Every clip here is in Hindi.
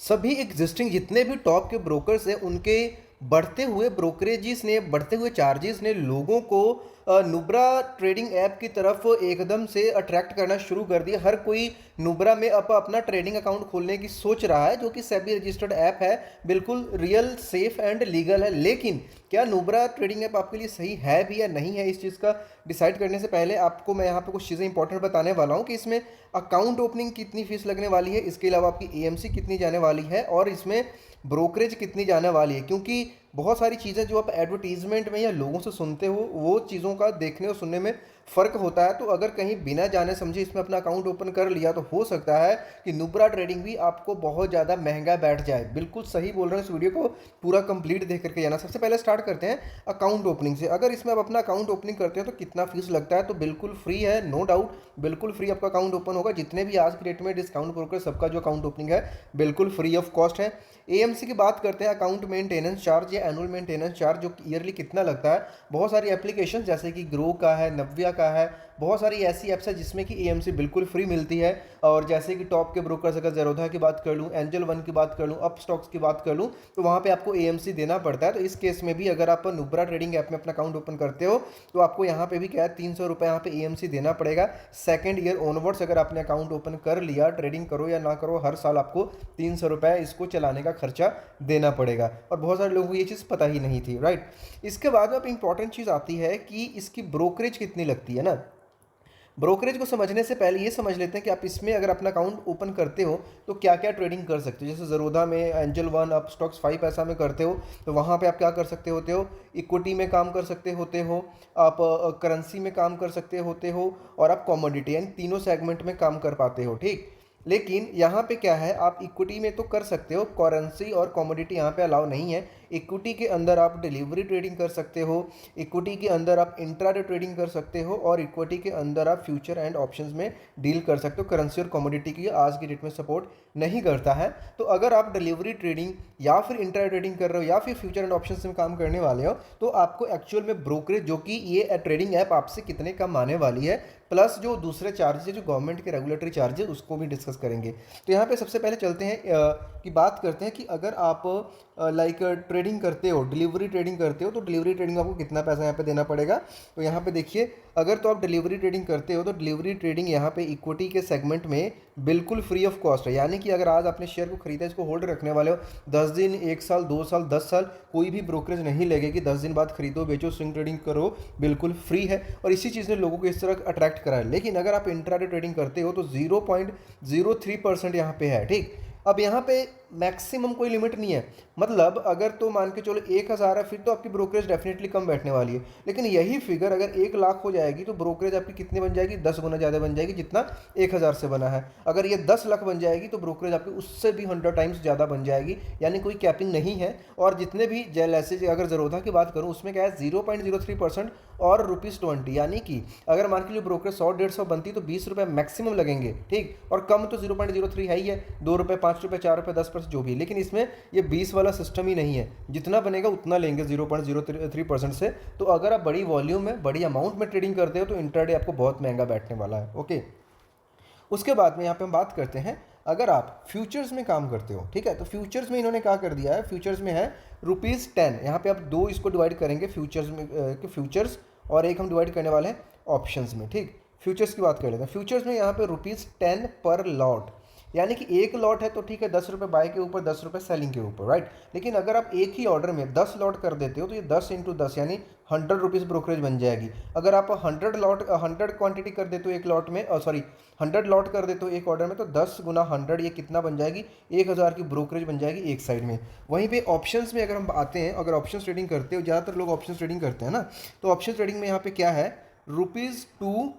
सभी एग्जिस्टिंग जितने भी टॉप के ब्रोकर्स हैं उनके बढ़ते हुए ब्रोकरेजेस ने बढ़ते हुए चार्जेस ने लोगों को नुब्रा ट्रेडिंग ऐप की तरफ एकदम से अट्रैक्ट करना शुरू कर दिया। हर कोई नुब्रा में अब अपना ट्रेडिंग अकाउंट खोलने की सोच रहा है, जो कि सेबी रजिस्टर्ड ऐप है, बिल्कुल रियल सेफ एंड लीगल है। लेकिन क्या नुब्रा ट्रेडिंग ऐप आपके लिए सही है भी या नहीं है, इस चीज़ का डिसाइड करने से पहले आपको मैं यहाँ पे कुछ चीज़ें इंपॉर्टेंट बताने वाला हूँ कि इसमें अकाउंट ओपनिंग कितनी फीस लगने वाली है, इसके अलावा आपकी एएमसी कितनी जाने वाली है और इसमें ब्रोकरेज कितनी जाने वाली है। क्योंकि बहुत सारी चीज़ें जो आप एडवर्टीजमेंट में या लोगों से सुनते हो वो चीज़ों का देखने और सुनने में फ़र्क होता है। तो अगर कहीं बिना जाने समझे इसमें अपना अकाउंट ओपन कर लिया तो हो सकता है कि नुब्रा ट्रेडिंग भी आपको बहुत ज़्यादा महंगा बैठ जाए। बिल्कुल सही बोल रहे हैं, इस वीडियो को पूरा कंप्लीट देख करके जाना। सबसे पहले स्टार्ट करते हैं अकाउंट ओपनिंग से। अगर इसमें आप अपना अकाउंट ओपनिंग करते हो तो कितना फीस लगता है, तो बिल्कुल फ्री है, नो डाउट, बिल्कुल फ्री आपका अकाउंट ओपन होगा। जितने भी आज की डेट में डिस्काउंट ब्रोकर सबका जो अकाउंट ओपनिंग है बिल्कुल फ्री ऑफ कॉस्ट है। एएमसी की बात करते हैं, अकाउंट मेंटेनेंस चार्ज या एनुअल मेंटेनेंस चार्ज, जो ईयरली कितना लगता है। बहुत सारी एप्लीकेशन जैसे कि ग्रो का है, नव्या का है, बहुत सारी ऐसी ऐप्स है जिसमें कि एएमसी बिल्कुल फ्री मिलती है। और जैसे कि टॉप के ब्रोकर्स, अगर ज़ेरोधा की बात कर लूँ, एंजल वन की बात कर लूँ, अप स्टॉक्स की बात कर लूँ, तो वहाँ पे आपको एएमसी देना पड़ता है। तो इस केस में भी अगर आप नुब्रा ट्रेडिंग ऐप में अपना अकाउंट ओपन करते हो तो आपको यहाँ पे भी क्या है, 300 रुपये यहाँ पे एएमसी देना पड़ेगा। सेकेंड ईयर ऑनवर्ड्स अगर आपने अकाउंट ओपन कर लिया, ट्रेडिंग करो या ना करो, हर साल आपको 300 रुपये इसको चलाने का खर्चा देना पड़ेगा। और बहुत सारे लोगों को ये चीज़ पता ही नहीं थी, राइट। इसके बाद में अब इंपॉर्टेंट चीज़ आती है कि इसकी ब्रोकरेज कितनी लगती है ना। ब्रोकरेज को समझने से पहले ये समझ लेते हैं कि आप इसमें अगर अपना अकाउंट ओपन करते हो तो क्या क्या ट्रेडिंग कर सकते हो। जैसे ज़ेरोधा में, एंजल वन, अप स्टॉक्स 5 ऐसा में करते हो तो वहाँ पे आप क्या कर सकते होते हो, इक्विटी में काम कर सकते होते हो, आप करेंसी में काम कर सकते होते हो, और आप कॉमोडिटी, यानी तीनों सेगमेंट में काम कर पाते हो, ठीक। लेकिन यहाँ पे क्या है, आप इक्विटी में तो कर सकते हो, करेंसी और कॉमोडिटी यहाँ पे अलाउ नहीं है। इक्विटी के अंदर आप डिलीवरी ट्रेडिंग कर सकते हो, इक्विटी के अंदर आप इंट्राडे ट्रेडिंग कर सकते हो, और इक्विटी के अंदर आप फ्यूचर एंड ऑप्शंस में डील कर सकते हो। करेंसी और कमोडिटी की आज की डेट में सपोर्ट नहीं करता है। तो अगर आप डिलीवरी ट्रेडिंग या फिर इंट्राडे ट्रेडिंग कर रहे हो या फिर फ्यूचर एंड ऑप्शंस में काम करने वाले हो तो आपको एक्चुअल में ब्रोकरेज, जो कि ये ट्रेडिंग ऐप आपसे कितने कम आने वाली है, प्लस जो दूसरे चार्जेस है, जो गवर्नमेंट के रेगुलेटरी चार्जेस, उसको भी डिस्कस करेंगे। तो यहाँ पे सबसे पहले चलते हैं कि बात करते हैं कि अगर आप लाइक ट्रेडिंग करते हो, डिलीवरी ट्रेडिंग करते हो, तो डिलीवरी ट्रेडिंग में आपको कितना पैसा यहाँ पे देना पड़ेगा। तो यहाँ पे देखिए, अगर तो आप डिलीवरी ट्रेडिंग करते हो तो डिलीवरी ट्रेडिंग यहाँ पे इक्विटी के सेगमेंट में बिल्कुल फ्री ऑफ कॉस्ट है। यानी कि अगर आज आपने शेयर को खरीदा, इसको होल्ड रखने वाले हो 10 दिन, 1 साल, 2 साल, 10 साल, कोई भी ब्रोकरेज नहीं लगेगी। 10 दिन बाद खरीदो, बेचो, स्विंग ट्रेडिंग करो, बिल्कुल फ्री है। और इसी चीज़ ने लोगों को इस तरह अट्रैक्ट करा है। लेकिन अगर आप इंट्राडे ट्रेडिंग करते हो तो 0.03% यहाँ पे है, ठीक। अब यहाँ पे मैक्सिमम कोई लिमिट नहीं है। मतलब अगर तो मान के चलो 1000 है, फिर तो आपकी ब्रोकरेज डेफिनेटली कम बैठने वाली है। लेकिन यही फिगर अगर 1 लाख हो जाएगी तो ब्रोकरेज आपकी कितनी बन जाएगी, 10 गुना ज़्यादा बन जाएगी जितना 1000 से बना है। अगर ये 10 लाख बन जाएगी तो ब्रोकरेज आपकी उससे भी 100 टाइम्स ज़्यादा बन जाएगी। यानी कोई कैपिंग नहीं है। और जितने भी जैसे अगर ज़ेरोधा की बात करूँ, उसमें क्या है, 0.03% और ₹20, यानी कि अगर मान के लिए ब्रोकरेज 100-150 बनती तो 20 रुपये मैक्सिमम लगेंगे, ठीक। और कम तो 0.03 है ही है, 2 रुपये, 5 रुपये, 4 रुपये, 10% जो भी। लेकिन इसमें ये 20 वाला सिस्टम ही नहीं है, जितना बनेगा उतना लेंगे 0.03% से। तो अगर आप बड़ी वॉल्यूम में, बड़ी अमाउंट में ट्रेडिंग करते हो तो इंट्राडे आपको बहुत महंगा बैठने वाला है, ओके। उसके बाद में यहाँ पे हम बात करते हैं, अगर आप फ्यूचर्स में काम करते हो, ठीक है, तो फ्यूचर्स में इन्होंने क्या कर दिया है, फ्यूचर्स में है ₹10। यहाँ पे आप दो इसको डिवाइड करेंगे, फ्यूचर्स में फ्यूचर्स, और एक हम डिवाइड करने वाले हैं ऑप्शंस में, ठीक। फ्यूचर्स की बात कर लेते हैं। फ्यूचर्स में यहाँ पे ₹10 पर लॉट, यानी कि एक लॉट है तो ठीक है, 10 रुपये बाय के ऊपर, 10 रुपये सेलिंग के ऊपर, राइट। लेकिन अगर आप एक ही ऑर्डर में 10 लॉट कर देते हो तो ये 10 इंटू 10 यानी 100 रुपीज़ ब्रोकरेज बन जाएगी। अगर आप 100 क्वांटिटी कर देते हो एक लॉट में, सॉरी 100 लॉट कर देते हो एक ऑर्डर में, तो 10 गुना 100 ये कितना बन जाएगी, 1000 की ब्रोकरेज बन जाएगी एक साइड में। वहीं पे ऑप्शंस में अगर हम आते हैं, अगर ऑप्शन ट्रेडिंग करते हो, ज़्यादातर लोग ऑप्शन ट्रेडिंग करते हैं ना, तो ऑप्शन ट्रेडिंग में यहाँ पे क्या है, ₹2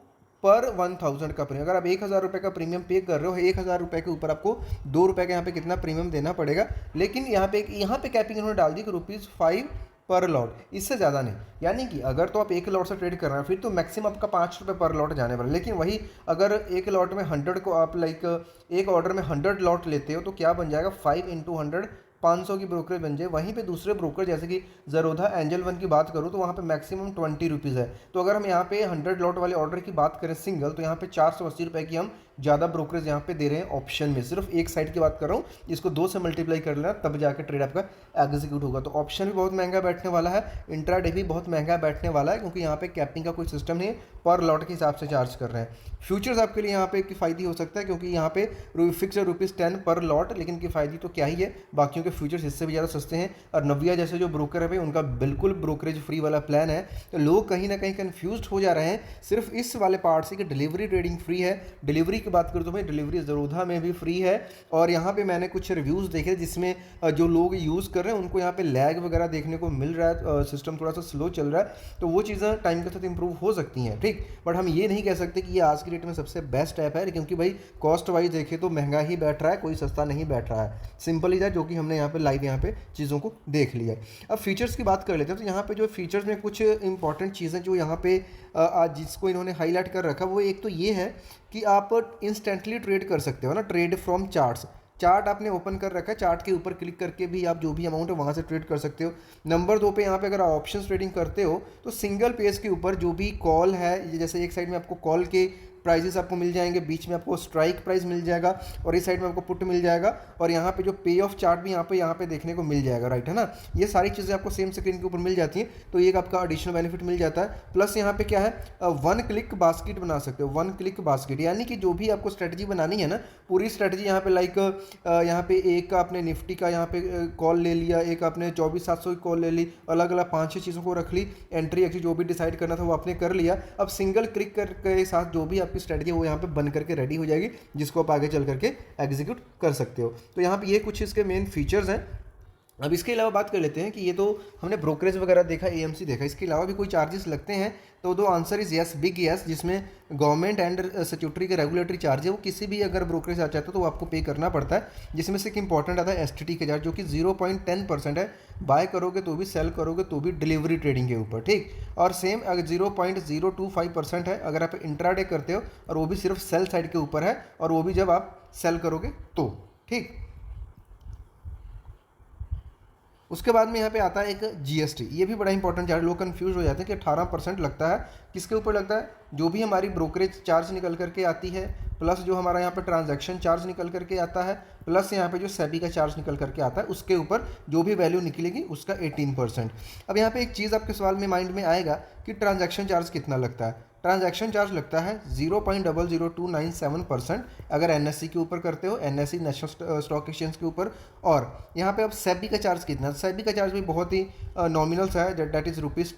पर 1000 का प्रीमियम। अगर आप 1000 रुपये का प्रीमियम पे कर रहे हो, 1000 रुपये के ऊपर आपको 2 रुपये का यहाँ पे कितना प्रीमियम देना पड़ेगा। लेकिन यहाँ पे कैपिंग इन्होंने डाल दी कि ₹5 पर लॉट, इससे ज़्यादा नहीं। यानी कि अगर तो आप एक लॉट से ट्रेड कर रहे हैं फिर तो मैक्सिमम आपका 5 रुपये पर लॉट जाने वाला है। लेकिन वही अगर एक लॉट में 100 को आप लाइक एक ऑर्डर में 100 लॉट लेते हो तो क्या बन जाएगा, 5 इंटू 100, 500 की ब्रोकरेज बन जाए। वहीं पे दूसरे ब्रोकर जैसे कि ज़ेरोधा, एंजल वन की बात करूँ तो वहाँ पे मैक्सिमम 20 रुपीज़ है। तो अगर हम यहाँ पे 100 लॉट वाले ऑर्डर की बात करें सिंगल, तो यहाँ पे 480 रुपये की हम ज़्यादा ब्रोकरेज यहाँ पे दे रहे हैं ऑप्शन में। सिर्फ एक साइड की बात कर रहा हूँ, इसको 2 से मल्टीप्लाई कर लेना तब जाकर ट्रेड आपका एग्जीक्यूट होगा। तो ऑप्शन भी बहुत महंगा बैठने वाला है, इंट्राडे भी बहुत महंगा बैठने वाला है, क्योंकि यहाँ पे कैपिंग का कोई सिस्टम नहीं है, पर लॉट के हिसाब से चार्ज कर रहे हैं। फ्यूचर्स आपके लिए यहाँ पे किफ़ायती हो सकता है, क्योंकि यहाँ पे फिक्स है ₹10 पर लॉट, लेकिन किफ़ायती तो क्या ही है, बाकियों के फ्यूचर्स इससे भी ज़्यादा सस्ते हैं। और नव्या जैसे जो ब्रोकर है भाई, उनका बिल्कुल ब्रोकरेज फ्री वाला प्लान है। तो लोग कहीं ना कहीं कन्फ्यूज हो जा रहे हैं सिर्फ इस वाले पार्ट से कि डिलीवरी ट्रेडिंग फ्री है। डिलीवरी की बात करूँ तो भाई डिलीवरी ज़रोधा में भी फ्री है। और यहाँ पे मैंने कुछ रिव्यूज़ देखे जिसमें जो लोग यूज़ कर रहे हैं उनको यहाँ पे लैग वगैरह देखने को मिल रहा है, सिस्टम थोड़ा सा स्लो चल रहा है। तो वो चीज़ें टाइम के साथ इंप्रूव हो सकती हैं, ठीक। बट हम ये नहीं कह सकते कि ये आज की डेट में सबसे बेस्ट ऐप है, क्योंकि भाई कॉस्ट वाइज देखें तो महंगा ही बैठ रहा है, कोई सस्ता नहीं बैठ रहा है। सिंपल ही था, जो कि हमने यहाँ पे लाइव यहाँ पे चीज़ों को देख लिया है। अब फीचर्स की बात कर लेते हैं। तो यहाँ पे जो फीचर्स में कुछ इंपॉर्टेंट चीज़ें जो यहाँ पे आज जिसको इन्होंने हाईलाइट कर रखा, वो एक तो ये है कि आप इंस्टेंटली ट्रेड कर सकते हो ना, ट्रेड फ्रॉम चार्ट्स। चार्ट आपने ओपन कर रखा है, चार्ट के ऊपर क्लिक करके भी आप जो भी अमाउंट है वहाँ से ट्रेड कर सकते हो। नंबर 2 पे यहाँ पे अगर आप ऑप्शंस ट्रेडिंग करते हो तो सिंगल पेज के ऊपर जो भी कॉल है, जैसे एक साइड में आपको कॉल के प्राइजेस आपको मिल जाएंगे, बीच में आपको स्ट्राइक प्राइस मिल जाएगा, और इस साइड में आपको पुट मिल जाएगा, और यहाँ पे जो पे ऑफ चार्ट भी यहाँ पे देखने को मिल जाएगा, राइट है ना। ये सारी चीज़ें आपको सेम स्क्रीन के ऊपर मिल जाती हैं, तो एक आपका एडिशनल बेनिफिट मिल जाता है। प्लस यहाँ पे क्या है, 1 क्लिक बास्केट बना सकते हो, 1 क्लिक बास्केट, यानी कि जो भी आपको स्ट्रेटजी बनानी है ना, पूरी स्ट्रेटजी यहाँ पे लाइक यहाँ पे एक आपने निफ्टी का यहाँ पे कॉल ले लिया, एक आपने 24,700 की कॉल ले ली, अलग अलग 5-6 चीज़ों को रख ली, एंट्री एक्सिट जो भी डिसाइड करना था वो आपने कर लिया। अब सिंगल क्लिक के साथ जो भी आपकी स्ट्रेटजी वो यहाँ पे बन करके रेडी हो जाएगी, जिसको आप आगे चल करके एग्जीक्यूट कर सकते हो। तो यहाँ पे ये कुछ इसके मेन फीचर्स हैं। अब इसके अलावा बात कर लेते हैं कि ये तो हमने ब्रोकरेज वगैरह देखा, एएमसी देखा, इसके अलावा भी कोई चार्जेस लगते हैं? तो दो answer is yes, big yes, जिसमें गवर्नमेंट एंड स्टैट्यूटरी के रेगुलेटरी चार्ज है वो किसी भी अगर ब्रोकरेज आ चाहता है तो वो आपको पे करना पड़ता है, जिसमें से एक इंपॉर्टेंट आता है एसटीटी के चार्ज, जो कि 0.10% है। बाय करोगे तो भी, सेल करोगे तो भी, डिलीवरी ट्रेडिंग के ऊपर, ठीक। और सेम अगर 0.025% है अगर आप इंट्राडे करते हो, और वो भी सिर्फ सेल साइड के ऊपर है, और वो भी जब आप सेल करोगे तो, ठीक। उसके बाद में यहाँ पे आता है एक जीएसटी, ये भी बड़ा इंपॉर्टेंट चार्ज, लोग कंफ्यूज हो जाते हैं कि 18% लगता है। किसके ऊपर लगता है? जो भी हमारी ब्रोकरेज चार्ज निकल करके आती है, प्लस जो हमारा यहाँ पे ट्रांजैक्शन चार्ज निकल करके आता है, प्लस यहाँ पे जो सेबी का चार्ज निकल करके आता है, उसके ऊपर जो भी वैल्यू निकलेगी उसका 18%। अब यहाँ पे एक चीज़ आपके सवाल में माइंड में आएगा कि ट्रांजैक्शन चार्ज कितना लगता है। ट्रांजैक्शन चार्ज लगता है 0.00297% अगर एनएससी के ऊपर करते हो, एनएससी नेशनल स्टॉक एक्सचेंज के ऊपर। और यहाँ पे अब सेबी का चार्ज कितना? सेबी का चार्ज भी बहुत ही नॉमिनल सा है, दैट इज ₹10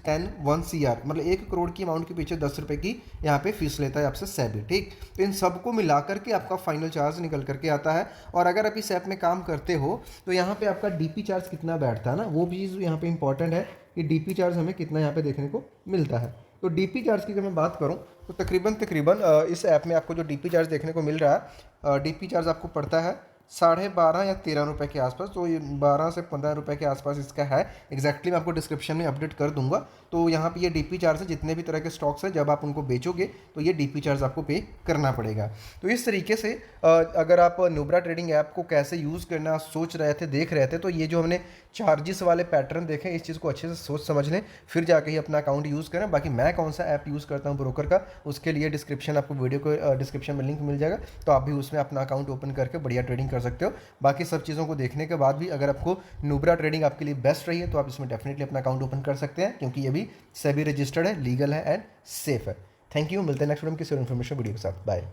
1 CR, मतलब 1 करोड़ की अमाउंट के पीछे 10 रुपये की यहाँ पे फीस लेता है आपसे सेबी, ठीक। तो इन सबको मिला करके आपका फाइनल चार्ज निकल करके आता है। और अगर आप इस ऐप में काम करते हो तो यहाँ पे आपका डीपी चार्ज कितना बैठता है ना, वो भी चीज़ यहाँ पे इंपॉर्टेंट है कि डीपी चार्ज हमें कितना यहाँ पे देखने को मिलता है। तो डीपी चार्ज की अगर मैं बात करूँ तो तकरीबन इस ऐप में आपको जो डीपी चार्ज देखने को मिल रहा है, डीपी चार्ज आपको पड़ता है 12.5 या 13 रुपये के आसपास। तो ये 12 से 15 रुपये के आसपास इसका है। एग्जैक्टली मैं आपको डिस्क्रिप्शन में अपडेट कर दूंगा। तो यहाँ पे ये डीपी चार्ज है, जितने भी तरह के स्टॉक्स हैं जब आप उनको बेचोगे तो ये डीपी चार्ज आपको पे करना पड़ेगा। तो इस तरीके से अगर आप नुब्रा ट्रेडिंग ऐप को कैसे यूज़ करना सोच रहे थे, देख रहे थे, तो ये जो हमने चार्जेस वाले पैटर्न देखे, इस चीज़ को अच्छे से सोच समझ लें, फिर जाके ही अपना अकाउंट यूज़ करें। बाकी मैं कौन सा ऐप यूज़ करता हूँ ब्रोकर का, उसके लिए डिस्क्रिप्शन आपको वीडियो को डिस्क्रिप्शन में लिंक मिल जाएगा, तो आप भी उसमें अपना अकाउंट ओपन करके बढ़िया ट्रेडिंग कर सकते हो। बाकी सब चीज़ों को देखने के बाद भी अगर आपको नुब्रा ट्रेडिंग आपके लिए बेस्ट रही है तो आप इसमें डेफिनेटली अपना अकाउंट ओपन कर सकते हैं, क्योंकि ये भी सेबी रजिस्टर्ड है, लीगल है एंड सेफ है। थैंक यू, मिलते हैं नेक्स्ट वीडियो में किसी और इन्फॉर्मेशन वीडियो के साथ। बाय।